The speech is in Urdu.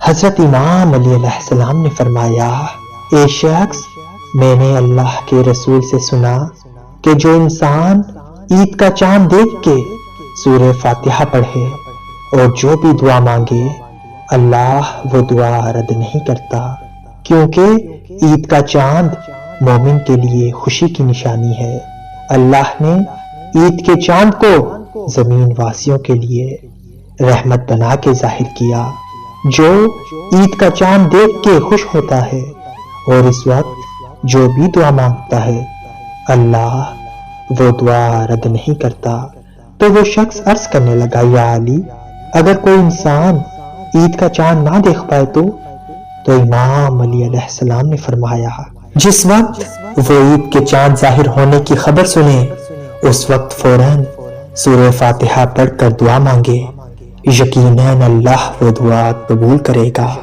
حضرت امام علی علیہ السلام نے فرمایا، ایک شخص میں نے اللہ کے رسول سے سنا کہ جو انسان عید کا چاند دیکھ کے سورہ فاتحہ پڑھے اور جو بھی دعا مانگے اللہ وہ دعا رد نہیں کرتا، کیونکہ عید کا چاند مومن کے لیے خوشی کی نشانی ہے۔ اللہ نے عید کے چاند کو زمین واسیوں کے لیے رحمت بنا کے ظاہر کیا۔ جو عید کا چاند دیکھ کے خوش ہوتا ہے اور اس وقت جو بھی دعا مانگتا ہے اللہ وہ دعا رد نہیں کرتا۔ تو وہ شخص عرض کرنے لگا، یا علی، اگر کوئی انسان عید کا چاند نہ دیکھ پائے تو امام علی علیہ السلام نے فرمایا، جس وقت وہ عید کے چاند ظاہر ہونے کی خبر سنے اس وقت فوراً سورہ فاتحہ پڑھ کر دعا مانگے، یقیناً اللہ وہ دعا قبول کرے گا۔